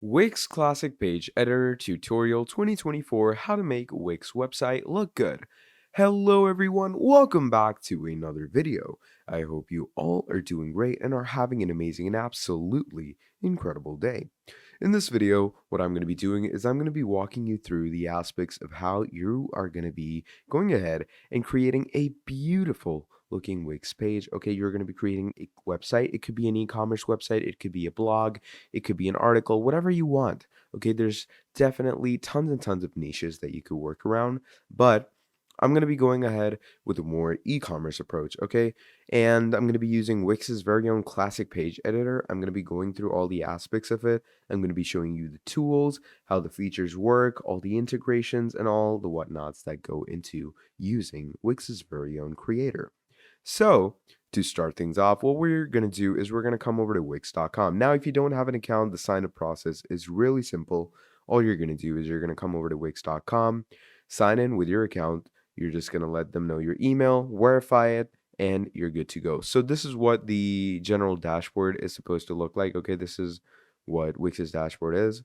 Wix Classic Page Editor Tutorial 2024 How to Make Wix Website Look Good. Hello everyone, welcome back to another video. I hope you all are doing great and are having an amazing and absolutely incredible day. In this video, what I'm going to be doing is I'm going to be walking you through the aspects of how you are going to be going ahead and creating a beautiful looking Wix page. Okay, you're going to be creating a website. It could be an e-commerce website, it could be a blog, it could be an article, whatever you want. Okay, there's definitely tons and tons of niches that you could work around, but I'm going to be going ahead with a more e-commerce approach, okay? And I'm going to be using Wix's very own classic page editor. I'm going to be going through all the aspects of it. I'm going to be showing you the tools, how the features work, all the integrations, and all the whatnots that go into using Wix's very own creator. So, to start things off, what we're going to do is we're going to come over to Wix.com. Now, if you don't have an account, the sign up process is really simple. All you're going to do is you're going to come over to Wix.com, sign in with your account. You're just going to let them know your email, verify it, and you're good to go. So this is what the general dashboard is supposed to look like. Okay, this is what Wix's dashboard is.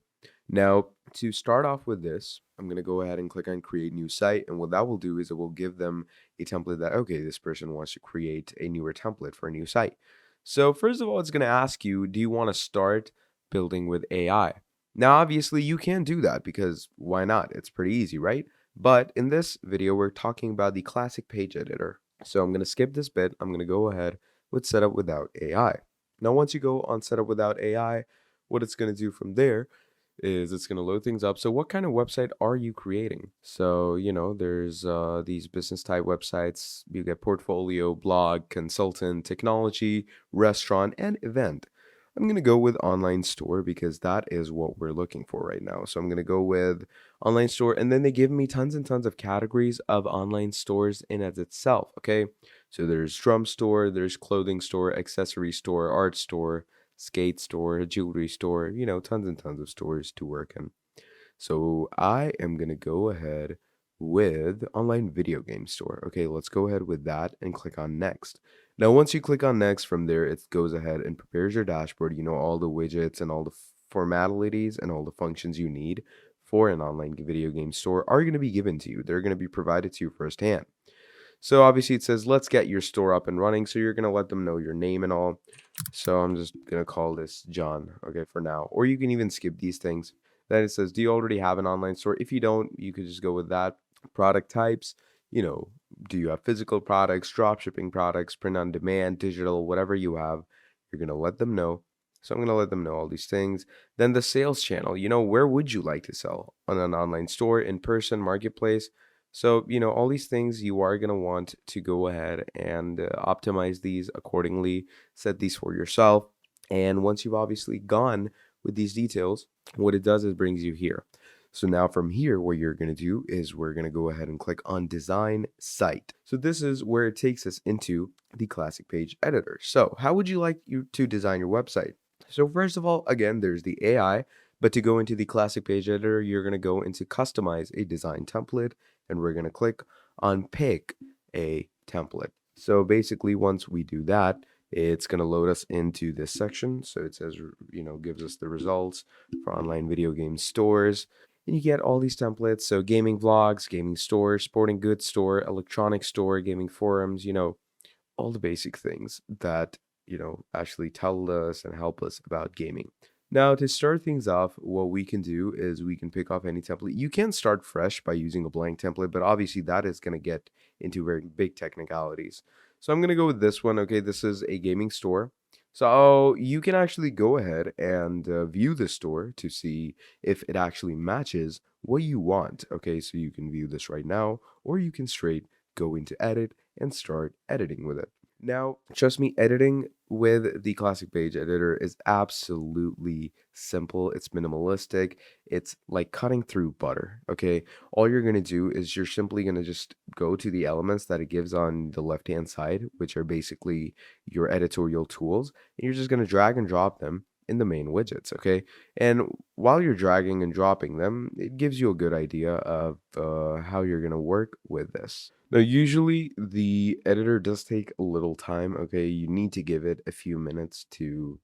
Now, to start off with this, I'm going to go ahead and click on create new site. And what that will do is it will give them a template that, okay, this person wants to create a newer template for a new site. So first of all, it's going to ask you, do you want to start building with AI? Now, obviously, you can do that because why not? It's pretty easy, right? But in this video, we're talking about the classic page editor. So I'm going to skip this bit. I'm going to go ahead with setup without AI. Now, once you go on setup without AI, what it's going to do from there is it's going to load things up. So what kind of website are you creating? So, there's these business type websites. You get portfolio, blog, consultant, technology, restaurant, and event. I'm going to go with online store because that is what we're looking for right now. So I'm going to go with online store, and then they give me tons and tons of categories of online stores in as itself. Okay. So there's drum store, there's clothing store, accessory store, art store, skate store, jewelry store, tons and tons of stores to work in. So I am going to go ahead with online video game store. Okay, let's go ahead with that and click on next. Now, once you click on next from there, it goes ahead and prepares your dashboard, all the widgets and all the formalities and all the functions you need for an online video game store are going to be given to you. They're going to be provided to you firsthand. So obviously it says, let's get your store up and running. So you're going to let them know your name and all. So I'm just going to call this John, okay, for now. Or you can even skip these things. Then it says, do you already have an online store? If you don't, you could just go with that. Product types, do you have physical products, drop shipping products, print on demand, digital, whatever you have, you're going to let them know. So I'm going to let them know all these things. Then the sales channel, where would you like to sell? On an online store, in person, marketplace? So, all these things you are going to want to go ahead and optimize these accordingly, set these for yourself. And once you've obviously gone with these details, what it does is brings you here. So now from here, what you're going to do is we're going to go ahead and click on design site. So this is where it takes us into the classic page editor. So how would you like you to design your website? So first of all, again, there's the AI, but to go into the classic page editor, you're going to go into customize a design template, and we're going to click on pick a template. So basically, once we do that, it's going to load us into this section. So it says, gives us the results for online video game stores. And you get all these templates. So gaming vlogs, gaming store, sporting goods store, electronic store, gaming forums, all the basic things that, actually tell us and help us about gaming. Now, to start things off, what we can do is we can pick off any template. You can start fresh by using a blank template, but obviously that is going to get into very big technicalities. So I'm going to go with this one. Okay, this is a gaming store. So you can actually go ahead and view the store to see if it actually matches what you want. Okay, so you can view this right now, or you can straight go into edit and start editing with it. Now, trust me, editing with the classic page editor is absolutely simple. It's minimalistic. It's like cutting through butter. Okay. All you're going to do is you're simply going to just go to the elements that it gives on the left hand side, which are basically your editorial tools. And you're just going to drag and drop them in the main widgets, okay? And while you're dragging and dropping them, it gives you a good idea of how you're going to work with this. Now, usually the editor does take a little time, okay? You need to give it a few minutes to,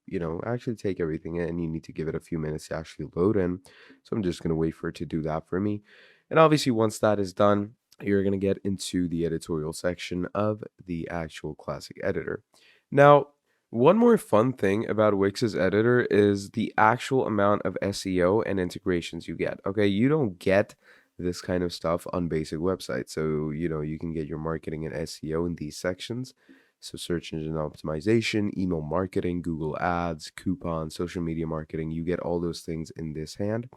actually take everything in. You need to give it a few minutes to actually load in. So I'm just going to wait for it to do that for me. And obviously, once that is done, you're going to get into the editorial section of the actual Classic Editor. Now, one more fun thing about Wix's editor is the actual amount of SEO and integrations you get. Okay, you don't get this kind of stuff on basic websites. So, you can get your marketing and SEO in these sections. So, search engine optimization, email marketing, Google Ads, coupons, social media marketing, you get all those things in this hand.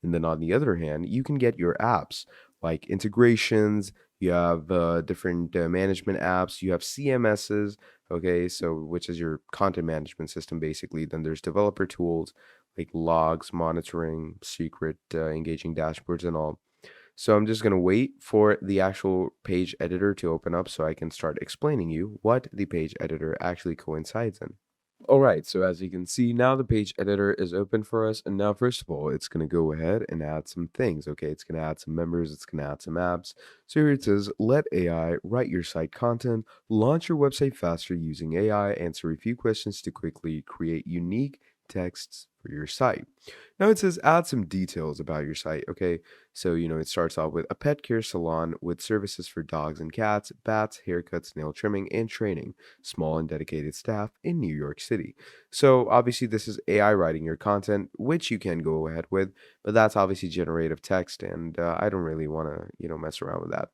And then on the other hand, you can get your apps like integrations, you have different management apps, you have CMSs, okay, so which is your content management system basically. Then there's developer tools like logs, monitoring, secret, engaging dashboards, and all. So I'm just going to wait for the actual page editor to open up so I can start explaining you what the page editor actually coincides in. All right, so as you can see, now the page editor is open for us. And now, first of all, it's going to go ahead and add some things. Okay, it's going to add some members, it's going to add some apps. So here it says, let AI write your site content, launch your website faster using AI, answer a few questions to quickly create unique texts for your site. Now it says add some details about your site. Okay, so it starts off with a pet care salon with services for dogs and cats, bats, haircuts, nail trimming, and training, small and dedicated staff in New York City. So obviously this is AI writing your content, which you can go ahead with, but that's obviously generative text, and I don't really want to mess around with that.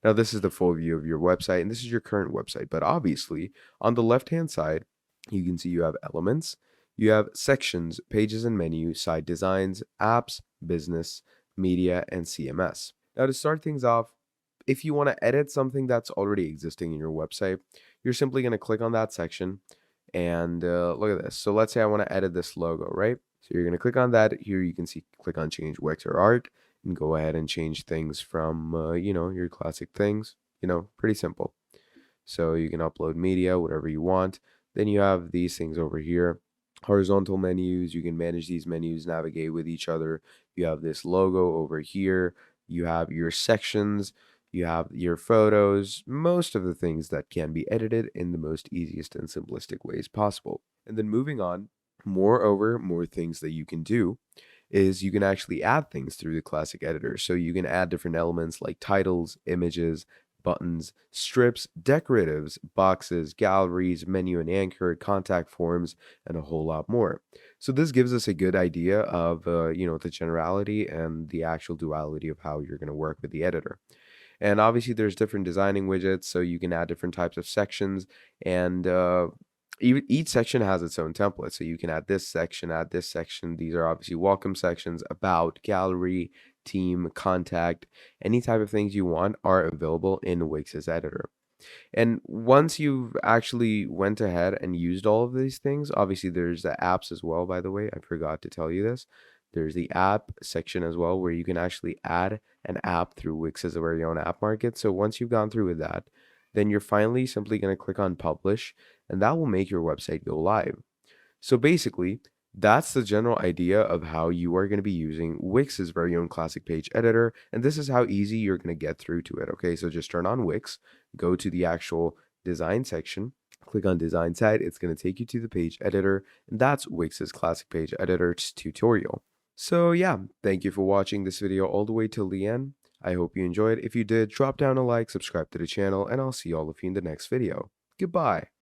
Now this is the full view of your website, and this is your current website, but obviously on the left hand side you can see you have elements, you have sections, pages and menu, site designs, apps, business, media, and CMS. Now to start things off, if you want to edit something that's already existing in your website, you're simply going to click on that section and look at this. So let's say I want to edit this logo, right? So you're going to click on that. Here you can see, click on change Wix or art and go ahead and change things from, your classic things, pretty simple. So you can upload media, whatever you want. Then you have these things over here, horizontal menus. You can manage these menus, navigate with each other. You have this logo over here. You have your sections. You have your photos, most of the things that can be edited in the most easiest and simplistic ways possible. And then moving on, moreover, more things that you can do is you can actually add things through the classic editor. So you can add different elements like titles, images, buttons, strips, decoratives, boxes, galleries, menu and anchor, contact forms, and a whole lot more. So this gives us a good idea of, the generality and the actual duality of how you're going to work with the editor. And obviously there's different designing widgets, so you can add different types of sections, and each section has its own template. So you can add this section, add this section. These are obviously welcome sections, about, gallery, team, contact, any type of things you want are available in Wix's editor. And once you've actually went ahead and used all of these things, obviously there's the apps as well, by the way. I forgot to tell you this. There's the app section as well, where you can actually add an app through Wix's very own app market. So once you've gone through with that, then you're finally simply going to click on publish, and that will make your website go live. So basically, that's the general idea of how you are going to be using Wix's very own classic page editor. And this is how easy you're going to get through to it. Okay, so just turn on Wix, go to the actual design section, click on design site. It's going to take you to the page editor, and that's Wix's classic page editor tutorial. So yeah, thank you for watching this video all the way till the end. I hope you enjoyed. If you did, drop down a like, subscribe to the channel, and I'll see all of you in the next video. Goodbye.